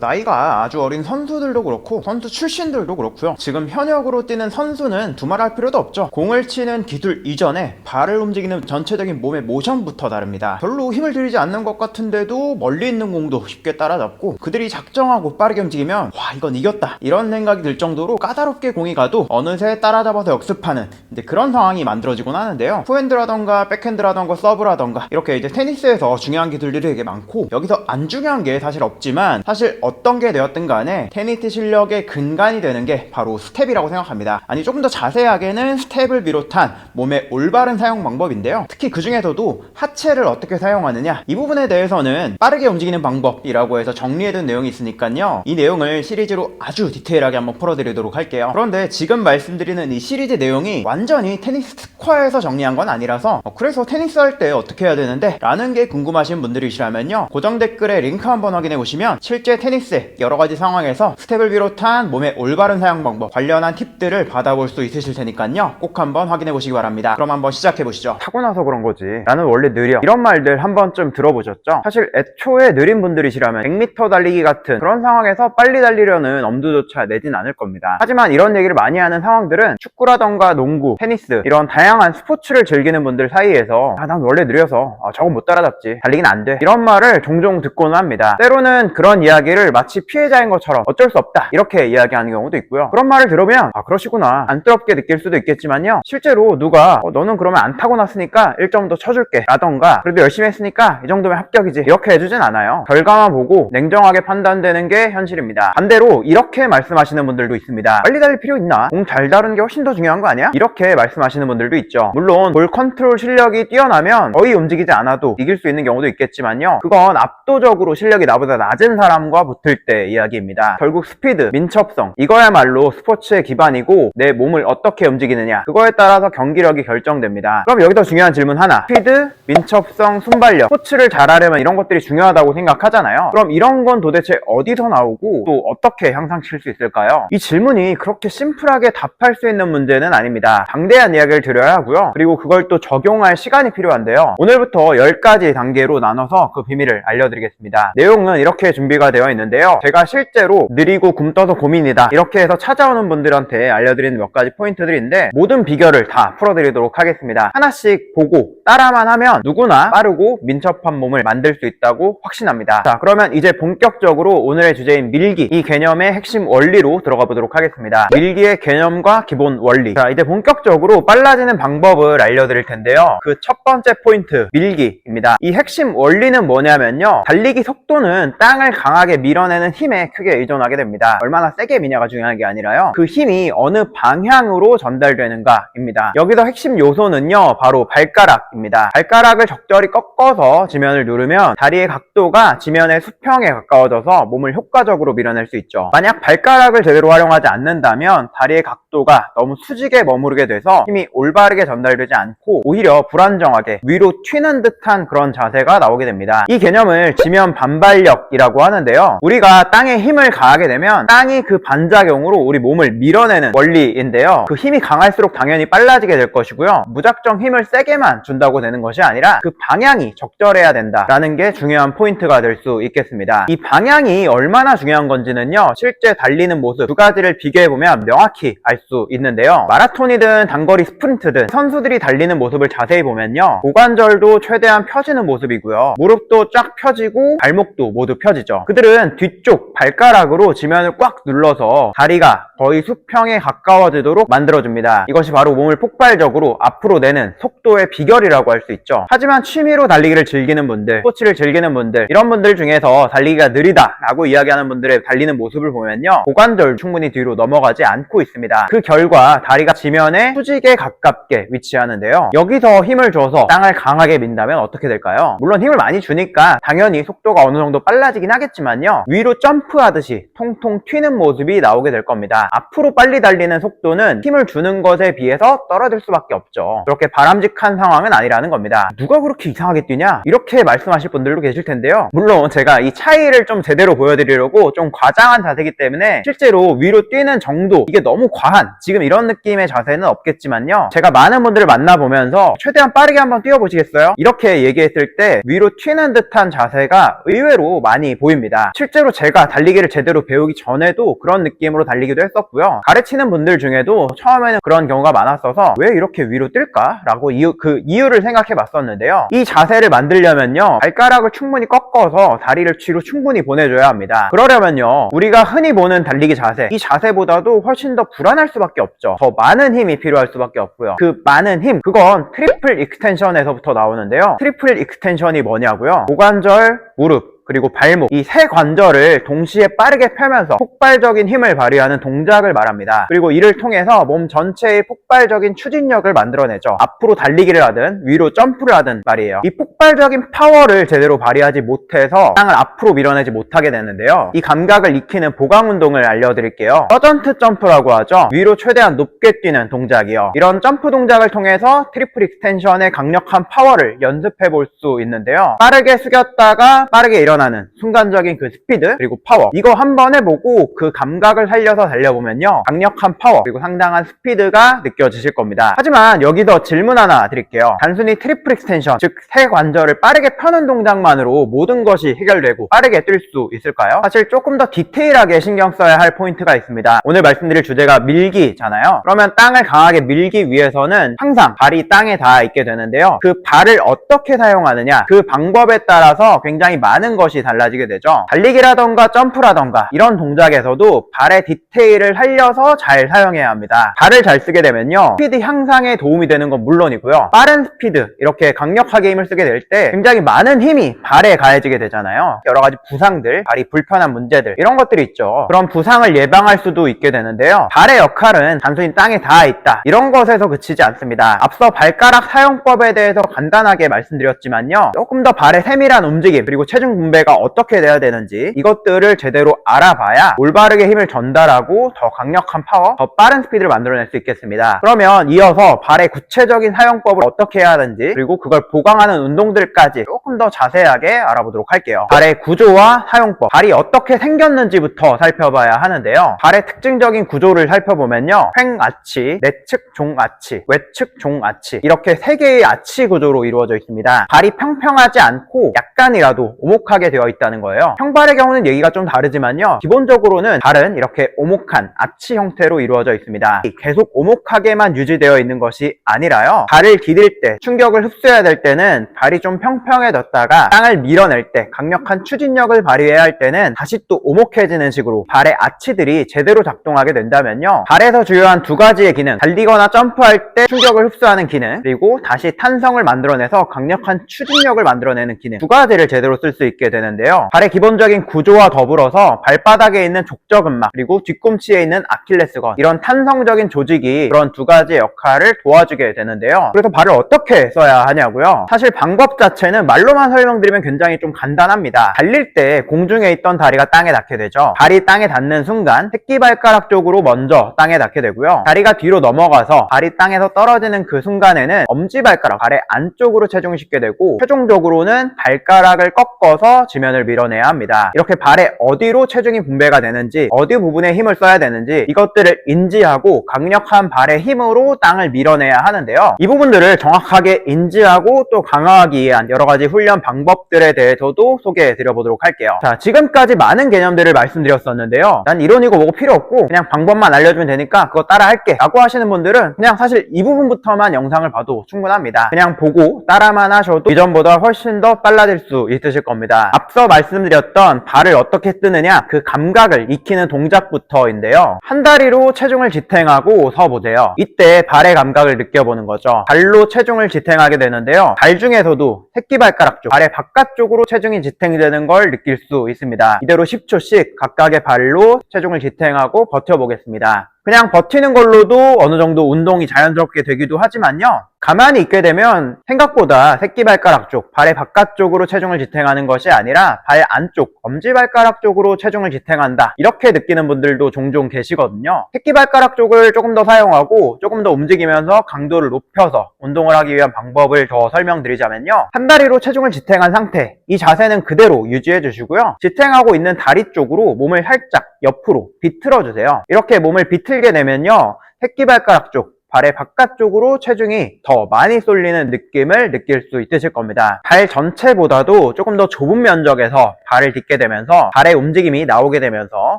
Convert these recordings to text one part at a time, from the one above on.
나이가 아주 어린 선수들도 그렇고 선수 출신들도 그렇고요. 지금 현역으로 뛰는 선수는 두말할 필요도 없죠. 공을 치는 기술 이전에 발을 움직이는 전체적인 몸의 모션부터 다릅니다. 별로 힘을 들이지 않는 것 같은데도 멀리 있는 공도 쉽게 따라잡고, 그들이 작정하고 빠르게 움직이면 와, 이건 이겼다 이런 생각이 들 정도로 까다롭게 공이 가도 어느새 따라잡아서 역습하는 이제 그런 상황이 만들어지곤 하는데요. 포핸드라던가 백핸드라던가 서브라던가 이렇게 이제 테니스에서 중요한 기술들이 되게 많고, 여기서 안 중요한 게 사실 없지만, 사실 어떤 게 되었든 간에 테니스 실력의 근간이 되는 게 바로 스텝이라고 생각합니다. 아니, 조금 더 자세하게는 스텝을 비롯한 몸의 올바른 사용 방법인데요. 특히 그 중에서도 하체를 어떻게 사용하느냐, 이 부분에 대해서는 빠르게 움직이는 방법이라고 해서 정리해둔 내용이 있으니까요. 이 내용을 시리즈로 아주 디테일하게 한번 풀어드리도록 할게요. 그런데 지금 말씀드리는 이 시리즈 내용이 완전히 테니스 특화에서 정리한 건 아니라서 그래서 테니스 할 때 어떻게 해야 되는데 라는 게 궁금하신 분들이시라면요, 고정 댓글에 링크 한번 확인해 보시면 실제 테니스의 여러가지 상황에서 스텝을 비롯한 몸의 올바른 사용 방법 관련한 팁들을 받아볼 수 있으실 테니까요, 꼭 한번 확인해 보시기 바랍니다. 그럼 한번 시작해 보시죠. 타고나서 그런 거지, 나는 원래 느려, 이런 말들 한 번쯤 들어보셨죠? 사실 애초에 느린 분들이시라면 100m 달리기 같은 그런 상황에서 빨리 달리려는 엄두조차 내진 않을 겁니다. 하지만 이런 얘기를 많이 하는 상황들은 축구라던가 농구, 테니스 이런 다양한 스포츠를 즐기는 분들 사이에서 난 원래 느려서 저건 못 따라잡지, 달리긴 안 돼, 이런 말을 종종 듣고는 합니다. 때로는 그런 이야기를 마치 피해자인 것처럼 어쩔 수 없다 이렇게 이야기하는 경우도 있고요. 그런 말을 들으면 그러시구나 안쓰럽게 느낄 수도 있겠지만요, 실제로 누가 너는 그러면 안 타고났으니까 1점 더 쳐줄게 라던가 그래도 열심히 했으니까 이 정도면 합격이지 이렇게 해주진 않아요. 결과만 보고 냉정하게 판단되는 게 현실입니다. 반대로 이렇게 말씀하시는 분들도 있습니다. 빨리 달릴 필요 있나? 공 잘 다루는 게 훨씬 더 중요한 거 아니야? 이렇게 말씀하시는 분들도 있죠. 물론 볼 컨트롤 실력이 뛰어나면 거의 움직이지 않아도 이길 수 있는 경우도 있겠지만요, 그건 압도적으로 실력이 나보다 낮은 사람과 붙을 때 이야기입니다. 결국 스피드, 민첩성, 이거야말로 스포츠의 기반이고 내 몸을 어떻게 움직이느냐, 그거에 따라서 경기력이 결정됩니다. 그럼 여기서 중요한 질문 하나, 스피드, 민첩성, 순발력, 스포츠를 잘하려면 이런 것들이 중요하다고 생각하잖아요. 그럼 이런 건 도대체 어디서 나오고 또 어떻게 향상시킬 수 있을까요? 이 질문이 그렇게 심플하게 답할 수 있는 문제는 아닙니다. 방대한 이야기를 드려야 하고요, 그리고 그걸 또 적용할 시간이 필요한데요, 오늘부터 10가지 단계로 나눠서 그 비밀을 알려드리겠습니다. 내용은 이렇게 준비가 되어 있는데요, 제가 실제로 느리고 굼떠서 고민이다 이렇게 해서 찾아오는 분들한테 알려드리는 몇 가지 포인트들인데, 모든 비결을 다 풀어드리도록 하겠습니다. 하나씩 보고 따라만 하면 누구나 빠르고 민첩한 몸을 만들 수 있다고 확신합니다. 자, 그러면 이제 본격적으로 오늘의 주제인 밀기, 이 개념의 핵심 원리로 들어가 보도록 하겠습니다. 밀기의 개념과 기본 원리. 자, 이제 본격적으로 빨라지는 방법을 알려드릴 텐데요, 그 첫 번째 포인트, 밀기입니다. 이 핵심 원리는 뭐냐면요, 달리기 속도는 땅을 강하게 밀어내는 힘에 크게 의존하게 됩니다. 얼마나 세게 미냐가 중요한 게 아니라요, 그 힘이 어느 방향으로 전달되는가입니다. 여기서 핵심 요소는요, 바로 발가락입니다. 발가락을 적절히 꺾어서 지면을 누르면 다리의 각도가 지면의 수평에 가까워져서 몸을 효과적으로 밀어낼 수 있죠. 만약 발가락을 제대로 활용하지 않는다면 다리의 각도가 너무 수직에 머무르게 돼서 힘이 올바르게 전달되지 않고 오히려 불안정하게 위로 튀는 듯한 그런 자세가 나오게 됩니다. 이 개념을 지면 반발력이라고 하는데요, 우리가 땅에 힘을 가하게 되면 땅이 그 반작용으로 우리 몸을 밀어내는 원리인데요, 그 힘이 강할수록 당연히 빨라지게 될 것이고요, 무작정 힘을 세게만 준다고 되는 것이 아니라 그 방향이 적절해야 된다라는 게 중요한 포인트가 될 수 있겠습니다. 이 방향이 얼마나 중요한 건지는요, 실제 달리는 모습 두 가지를 비교해보면 명확히 알 수 있는데요, 마라톤이든 단거리 스프린트든 선수들이 달리는 모습을 자세히 보면요, 고관절도 최대한 펴지는 모습이고요, 무릎도 쫙 펴지고 발목도 모두 펴지죠. 그들은 뒤쪽 발가락으로 지면을 꽉 눌러서 다리가 거의 수평에 가까워지도록 만들어줍니다. 이것이 바로 몸을 폭발적으로 앞으로 내는 속도의 비결이라고 할 수 있죠. 하지만 취미로 달리기를 즐기는 분들, 스포츠를 즐기는 분들, 이런 분들 중에서 달리기가 느리다 라고 이야기하는 분들의 달리는 모습을 보면요, 고관절 충분히 뒤로 넘어가지 않고 있습니다. 그 결과 다리가 지면에 수직에 가깝게 위치하는데요, 여기서 힘을 줘서 땅을 강하게 민다면 어떻게 될까요? 물론 힘을 많이 주니까 당연히 속도가 어느 정도 빨라지긴 하겠지만요, 위로 점프하듯이 통통 튀는 모습이 나오게 될 겁니다. 앞으로 빨리 달리는 속도는 힘을 주는 것에 비해서 떨어질 수밖에 없죠. 그렇게 바람직한 상황은 아니라는 겁니다. 누가 그렇게 이상하게 뛰냐? 이렇게 말씀하실 분들도 계실 텐데요, 물론 제가 이 차이를 좀 제대로 보여드리려고 좀 과장한 자세이기 때문에 실제로 위로 뛰는 정도, 이게 너무 과한 지금 이런 느낌의 자세는 없겠지만요, 제가 많은 분들을 만나보면서 최대한 빠르게 한번 뛰어보시겠어요? 이렇게 얘기했을 때 위로 튀는 듯한 자세가 의외로 많이 보입니다. 실제로 제가 달리기를 제대로 배우기 전에도 그런 느낌으로 달리기도 했었고요. 가르치는 분들 중에도 처음에는 그런 경우가 많았어서 왜 이렇게 위로 뜰까? 라고 그 이유를 생각해 봤었는데요. 이 자세를 만들려면요, 발가락을 충분히 꺾어서 다리를 뒤로 충분히 보내줘야 합니다. 그러려면요, 우리가 흔히 보는 달리기 자세, 이 자세보다도 훨씬 더 불안할 수밖에 없죠. 더 많은 힘이 필요할 수밖에 없고요. 그 많은 힘, 그건 트리플 익스텐션에서부터 나오는데요. 트리플 익스텐션이 뭐냐고요? 고관절, 무릎, 그리고 발목, 이 세 관절을 동시에 빠르게 펴면서 폭발적인 힘을 발휘하는 동작을 말합니다. 그리고 이를 통해서 몸 전체의 폭발적인 추진력을 만들어내죠. 앞으로 달리기를 하든 위로 점프를 하든 말이에요. 이 폭발적인 파워를 제대로 발휘하지 못해서 땅을 앞으로 밀어내지 못하게 되는데요. 이 감각을 익히는 보강 운동을 알려드릴게요. 서전트 점프라고 하죠. 위로 최대한 높게 뛰는 동작이요. 이런 점프 동작을 통해서 트리플 익스텐션의 강력한 파워를 연습해 볼 수 있는데요. 빠르게 숙였다가 빠르게 일어나는 순간적인 그 스피드 그리고 파워, 이거 한번 해보고 그 감각을 살려서 달려보면요, 강력한 파워 그리고 상당한 스피드가 느껴지실 겁니다. 하지만 여기서 질문 하나 드릴게요. 단순히 트리플 익스텐션, 즉 세 관절을 빠르게 펴는 동작만으로 모든 것이 해결되고 빠르게 뛸 수 있을까요? 사실 조금 더 디테일하게 신경 써야 할 포인트가 있습니다. 오늘 말씀드릴 주제가 밀기잖아요. 그러면 땅을 강하게 밀기 위해서는 항상 발이 땅에 닿아 있게 되는데요. 그 발을 어떻게 사용하느냐, 그 방법에 따라서 굉장히 많은 것이 달라지게 되죠. 달리기라던가 점프라던가 이런 동작에서도 발의 디테일을 살려서 잘 사용해야 합니다. 발을 잘 쓰게 되면요, 스피드 향상에 도움이 되는 건 물론이고요, 빠른 스피드, 이렇게 강력하게 힘을 쓰게 될 때 굉장히 많은 힘이 발에 가해지게 되잖아요. 여러 가지 부상들, 발이 불편한 문제들, 이런 것들이 있죠. 그런 부상을 예방할 수도 있게 되는데요. 발의 역할은 단순히 땅에 닿아 있다, 이런 것에서 그치지 않습니다. 앞서 발가락 사용법에 대해서 간단하게 말씀드렸지만요, 조금 더 발의 세밀한 움직임 그리고 체중 분배가 어떻게 돼야 되는지 이것들을 제대로 알아봐야 올바르게 힘을 전달하고 더 강력한 파워, 더 빠른 스피드를 만들어낼 수 있겠습니다. 그러면 이어서 발의 구체적인 사용법을 어떻게 해야 하는지, 그리고 그걸 보강하는 운동들까지 조금 더 자세하게 알아보도록 할게요. 발의 구조와 사용법, 발이 어떻게 생겼는지부터 살펴봐야 하는데요. 발의 특징적인 구조를 살펴보면요, 횡아치, 내측 종아치, 외측 종아치, 이렇게 세 개의 아치 구조로 이루어져 있습니다. 발이 평평하지 않고 약간이라도 오목하게 되어 있다는 거예요. 형발의 경우는 얘기가 좀 다르지만요, 기본적으로는 발은 이렇게 오목한 아치 형태로 이루어져 있습니다. 계속 오목하게만 유지되어 있는 것이 아니라요, 발을 디딜 때, 충격을 흡수해야 될 때는 발이 좀 평평해졌다가 땅을 밀어낼 때, 강력한 추진력을 발휘해야 할 때는 다시 또 오목해지는 식으로 발의 아치들이 제대로 작동하게 된다면요, 발에서 주요한 두 가지의 기능, 달리거나 점프할 때 충격을 흡수하는 기능, 그리고 다시 탄성을 만들어내서 강력한 추진력을 만들어내는 기능, 두 가지를 제대로 쓸 수 있게 되는데요. 발의 기본적인 구조와 더불어서 발바닥에 있는 족저근막, 그리고 뒤꿈치에 있는 아킬레스건, 이런 탄성적인 조직이 그런 두 가지 역할을 도와주게 되는데요. 그래서 발을 어떻게 써야 하냐고요? 사실 방법 자체는 말로만 설명드리면 굉장히 좀 간단합니다. 달릴 때 공중에 있던 다리가 땅에 닿게 되죠. 발이 땅에 닿는 순간 새끼발가락 쪽으로 먼저 땅에 닿게 되고요, 다리가 뒤로 넘어가서 발이 땅에서 떨어지는 그 순간에는 엄지발가락, 발의 안쪽으로 체중을 싣게 되고, 최종적으로는 발가락을 꺾어서 지면을 밀어내야 합니다. 이렇게 발에 어디로 체중이 분배가 되는지, 어디 부분에 힘을 써야 되는지, 이것들을 인지하고 강력한 발의 힘으로 땅을 밀어내야 하는데요. 이 부분들을 정확하게 인지하고 또 강화하기 위한 여러 가지 훈련 방법들에 대해서도 소개해 드려보도록 할게요. 자, 지금까지 많은 개념들을 말씀드렸었는데요. 난 이론이고 뭐고 필요 없고 그냥 방법만 알려주면 되니까 그거 따라 할게 라고 하시는 분들은 그냥 사실 이 부분부터만 영상을 봐도 충분합니다. 그냥 보고 따라만 하셔도 이전보다 훨씬 더 빨라질 수 있으실 겁니다. 앞서 말씀드렸던 발을 어떻게 뜨느냐, 그 감각을 익히는 동작부터인데요. 한 다리로 체중을 지탱하고 서보세요. 이때 발의 감각을 느껴보는 거죠. 발로 체중을 지탱하게 되는데요, 발 중에서도 새끼발가락 쪽, 발의 바깥쪽으로 체중이 지탱되는 걸 느낄 수 있습니다. 이대로 10초씩 각각의 발로 체중을 지탱하고 버텨보겠습니다. 그냥 버티는 걸로도 어느 정도 운동이 자연스럽게 되기도 하지만요, 가만히 있게 되면 생각보다 새끼발가락 쪽, 발의 바깥쪽으로 체중을 지탱하는 것이 아니라 발 안쪽, 엄지발가락 쪽으로 체중을 지탱한다, 이렇게 느끼는 분들도 종종 계시거든요. 새끼발가락 쪽을 조금 더 사용하고 조금 더 움직이면서 강도를 높여서 운동을 하기 위한 방법을 더 설명드리자면요, 한 다리로 체중을 지탱한 상태, 이 자세는 그대로 유지해 주시고요, 지탱하고 있는 다리 쪽으로 몸을 살짝 옆으로 비틀어 주세요. 이렇게 몸을 비틀게 되면요, 새끼발가락 쪽, 발의 바깥쪽으로 체중이 더 많이 쏠리는 느낌을 느낄 수 있으실 겁니다. 발 전체보다도 조금 더 좁은 면적에서 발을 딛게 되면서 발의 움직임이 나오게 되면서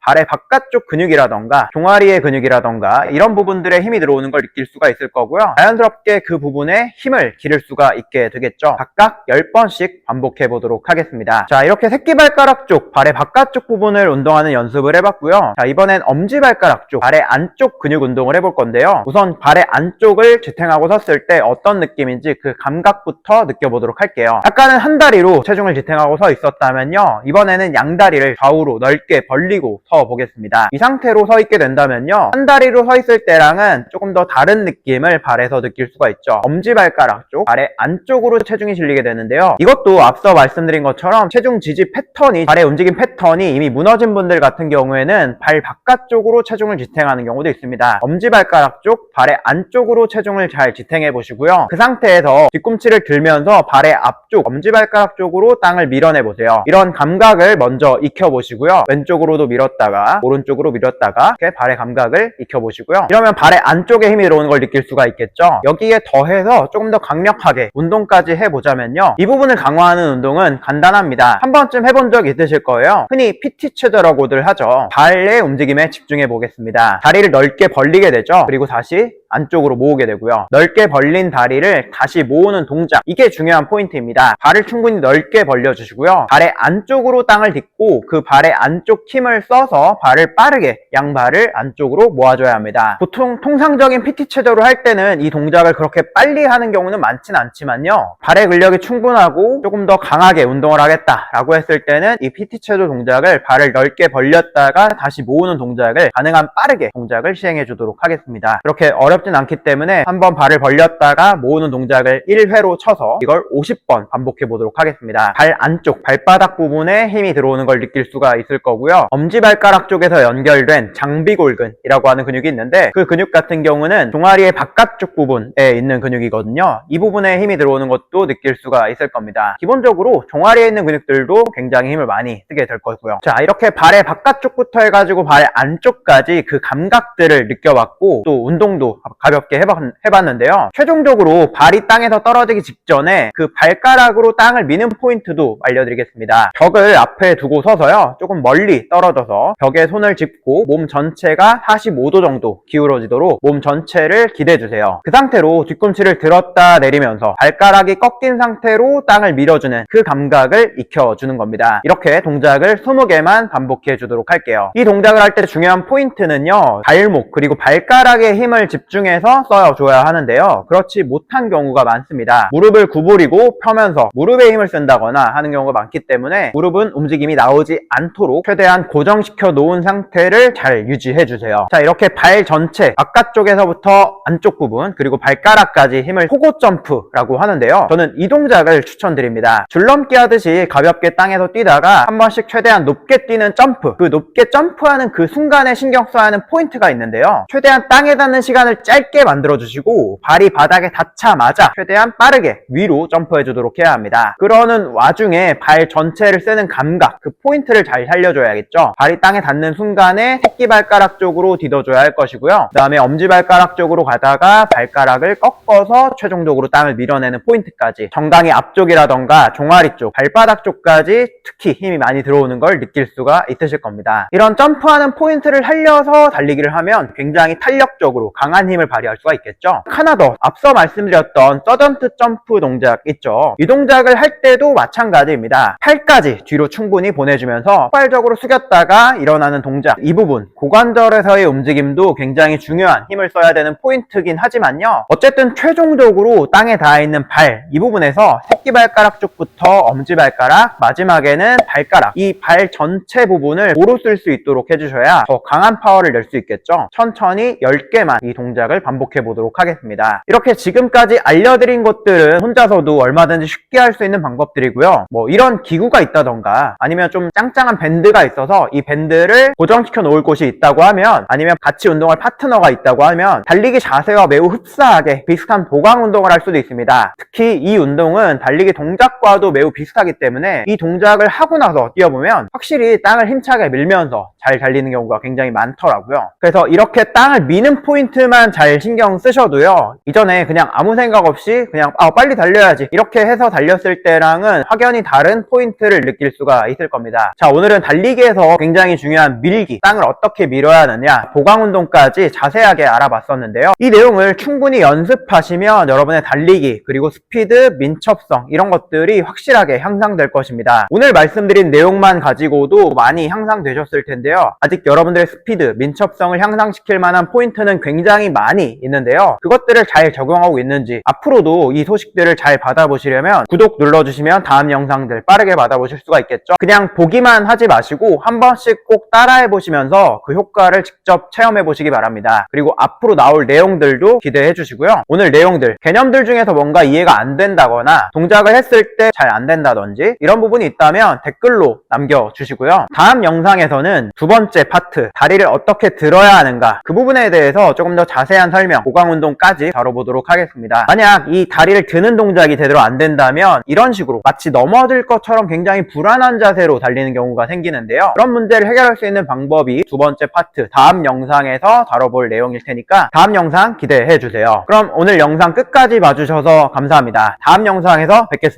발의 바깥쪽 근육이라던가 종아리의 근육이라던가 이런 부분들에 힘이 들어오는 걸 느낄 수가 있을 거고요. 자연스럽게 그 부분에 힘을 기를 수가 있게 되겠죠. 각각 10번씩 반복해 보도록 하겠습니다. 자, 이렇게 새끼발가락 쪽 발의 바깥쪽 부분을 운동하는 연습을 해봤고요. 자, 이번엔 엄지발가락 쪽 발의 안쪽 근육 운동을 해볼 건데요. 우선 발의 안쪽을 지탱하고 섰을 때 어떤 느낌인지 그 감각부터 느껴보도록 할게요. 아까는 한 다리로 체중을 지탱하고 서 있었다면요, 이번에는 양다리를 좌우로 넓게 벌리고 서 보겠습니다. 이 상태로 서 있게 된다면요, 한 다리로 서 있을 때랑은 조금 더 다른 느낌을 발에서 느낄 수가 있죠. 엄지발가락 쪽 발의 안쪽으로 체중이 실리게 되는데요, 이것도 앞서 말씀드린 것처럼 체중 지지 패턴이, 발의 움직임 패턴이 이미 무너진 분들 같은 경우에는 발 바깥쪽으로 체중을 지탱하는 경우도 있습니다. 엄지발가락 쪽 발의 안쪽으로 체중을 잘 지탱해 보시고요. 그 상태에서 뒤꿈치를 들면서 발의 앞쪽 엄지발가락 쪽으로 땅을 밀어내 보세요. 이런 감각을 먼저 익혀 보시고요. 왼쪽으로도 밀었다가 오른쪽으로 밀었다가 이렇게 발의 감각을 익혀 보시고요. 이러면 발의 안쪽에 힘이 들어오는 걸 느낄 수가 있겠죠. 여기에 더해서 조금 더 강력하게 운동까지 해보자면요, 이 부분을 강화하는 운동은 간단합니다. 한 번쯤 해본 적 있으실 거예요. 흔히 PT 체조라고들 하죠. 발의 움직임에 집중해 보겠습니다. 다리를 넓게 벌리게 되죠. 그리고 다시 안쪽으로 모으게 되고요. 넓게 벌린 다리를 다시 모으는 동작, 이게 중요한 포인트입니다. 발을 충분히 넓게 벌려주시고요. 발의 안쪽으로 땅을 딛고 그 발의 안쪽 힘을 써서 발을 빠르게 양발을 안쪽으로 모아줘야 합니다. 보통 통상적인 PT 체조를 할 때는 이 동작을 그렇게 빨리 하는 경우는 많진 않지만요, 발의 근력이 충분하고 조금 더 강하게 운동을 하겠다라고 했을 때는 이 PT 체조 동작을 발을 넓게 벌렸다가 다시 모으는 동작을 가능한 빠르게 동작을 시행해 주도록 하겠습니다. 그렇게 어렵진 않기 때문에 한번 발을 벌렸다가 모으는 동작을 1회로 쳐서 이걸 50번 반복해 보도록 하겠습니다. 발 안쪽 발바닥 부분에 힘이 들어오는 걸 느낄 수가 있을 거고요. 엄지발가락 쪽에서 연결된 장비골근이라고 하는 근육이 있는데, 그 근육 같은 경우는 종아리의 바깥쪽 부분에 있는 근육이거든요. 이 부분에 힘이 들어오는 것도 느낄 수가 있을 겁니다. 기본적으로 종아리에 있는 근육들도 굉장히 힘을 많이 쓰게 될 거고요. 자, 이렇게 발의 바깥쪽부터 해가지고 발 안쪽까지 그 감각들을 느껴봤고, 또 운동도 가볍게 해봤는데요. 최종적으로 발이 땅에서 떨어지기 직전에 그 발가락으로 땅을 미는 포인트도 알려드리겠습니다. 벽을 앞에 두고 서서요, 조금 멀리 떨어져서 벽에 손을 짚고 몸 전체가 45도 정도 기울어지도록 몸 전체를 기대주세요. 그 상태로 뒤꿈치를 들었다 내리면서 발가락이 꺾인 상태로 땅을 밀어주는 그 감각을 익혀주는 겁니다. 이렇게 동작을 20개만 반복해 주도록 할게요. 이 동작을 할 때 중요한 포인트는요, 발목 그리고 발가락에 힘을 집중해서 써줘야 하는데요, 그렇지 못한 경우가 많습니다. 무릎을 구부리고 펴면서 무릎에 힘을 쓴다거나 하는 경우가 많기 때문에 무릎은 움직임이 나오지 않도록 최대한 고정시켜 놓은 상태를 잘 유지해 주세요. 자, 이렇게 발 전체 바깥쪽에서부터 안쪽 부분 그리고 발가락까지 힘을 호고 점프라고 하는데요, 저는 이 동작을 추천드립니다. 줄넘기 하듯이 가볍게 땅에서 뛰다가 한 번씩 최대한 높게 뛰는 점프, 그 높게 점프하는 그 순간에 신경 써야 하는 포인트가 있는데요, 최대한 땅에 닿는 시간을 짧게 만들어 주시고 발이 바닥에 닿자마자 최대한 빠르게 위로 점프해 주도록 해야 합니다. 그러는 와중에 발 전체를 쓰는 감각, 그 포인트를 잘 살려줘야겠죠. 발이 땅에 닿는 순간에 새끼발가락 쪽으로 디뎌줘야 할 것이고요. 그 다음에 엄지발가락 쪽으로 가다가 발가락을 꺾어서 최종적으로 땅을 밀어내는 포인트까지, 정강이 앞쪽이라던가 종아리 쪽, 발바닥 쪽까지 특히 힘이 많이 들어오는 걸 느낄 수가 있으실 겁니다. 이런 점프하는 포인트를 살려서 달리기를 하면 굉장히 탄력적으로 강한 힘을 발휘할 수가 있겠죠. 하나 더, 앞서 말씀드렸던 서전트 점프 동작 있죠. 이 동작을 할 때도 마찬가지입니다. 팔까지 뒤로 충분히 보내주면서 폭발적으로 숙였다가 일어나는 동작, 이 부분 고관절에서의 움직임도 굉장히 중요한 힘을 써야 되는 포인트긴 하지만요, 어쨌든 최종적으로 땅에 닿아있는 발, 이 부분에서 새끼발가락 쪽부터 엄지발가락, 마지막에는 발가락, 이 발 전체 부분을 고루 쓸 수 있도록 해주셔야 더 강한 파워를 낼 수 있겠죠. 천천히 10개만 이 동작을 반복해 보도록 하겠습니다. 이렇게 지금까지 알려드린 것들은 혼자서도 얼마든지 쉽게 할 수 있는 방법들이고요. 뭐 이런 기구가 있다던가 아니면 좀 짱짱한 밴드가 있어서 이 밴드를 고정시켜 놓을 곳이 있다고 하면, 아니면 같이 운동할 파트너가 있다고 하면 달리기 자세와 매우 흡사하게 비슷한 보강 운동을 할 수도 있습니다. 특히 이 운동은 달리기 동작과도 매우 비슷하기 때문에 이 동작을 하고 나서 뛰어보면 확실히 땅을 힘차게 밀면서 잘 달리는 경우가 굉장히 많더라고요. 그래서 이렇게 땅을 미는 포인트만 잘 신경 쓰셔도요, 이전에 그냥 아무 생각 없이 그냥 빨리 달려야지 이렇게 해서 달렸을 때랑은 확연히 다른 포인트를 느낄 수가 있을 겁니다. 자, 오늘은 달리기에서 굉장히 중요한 밀기, 땅을 어떻게 밀어야 하느냐, 보강 운동까지 자세하게 알아봤었는데요. 이 내용을 충분히 연습하시면 여러분의 달리기, 그리고 스피드, 민첩성 이런 것들이 확실하게 향상될 것입니다. 오늘 말씀드린 내용만 가지고도 많이 향상되셨을 텐데요. 아직 여러분들의 스피드, 민첩성을 향상시킬 만한 포인트는 굉장히 많이 있는데요. 그것들을 잘 적용하고 있는지, 앞으로도 이 소식들을 잘 받아보시려면 구독 눌러주시면 다음 영상들 빠르게 받아보실 수가 있겠죠. 그냥 보기만 하지 마시고 한 번씩 꼭 따라해 보시면서 그 효과를 직접 체험해 보시기 바랍니다. 그리고 앞으로 나올 내용들도 기대해 주시고요. 오늘 내용들, 개념들 중에서 뭔가 이해가 안 된다거나 동작을 했을 때 잘 안 된다든지 이런 부분이 있다면 댓글로 남겨주시고요. 다음 영상에서는 두 번째 파트, 다리를 어떻게 들어야 하는가, 그 부분에 대해서 조금 더 자세한 설명, 보강 운동까지 다뤄보도록 하겠습니다. 만약 이 다리를 드는 동작이 제대로 안 된다면 이런 식으로 마치 넘어질 것처럼 굉장히 불안한 자세로 달리는 경우가 생기는데요. 그런 문제를 해결할 수 있는 방법이 두 번째 파트, 다음 영상에서 다뤄볼 내용일 테니까 다음 영상 기대해 주세요. 그럼 오늘 영상 끝까지 봐주셔서 감사합니다. 다음 영상에서 뵙겠습니다.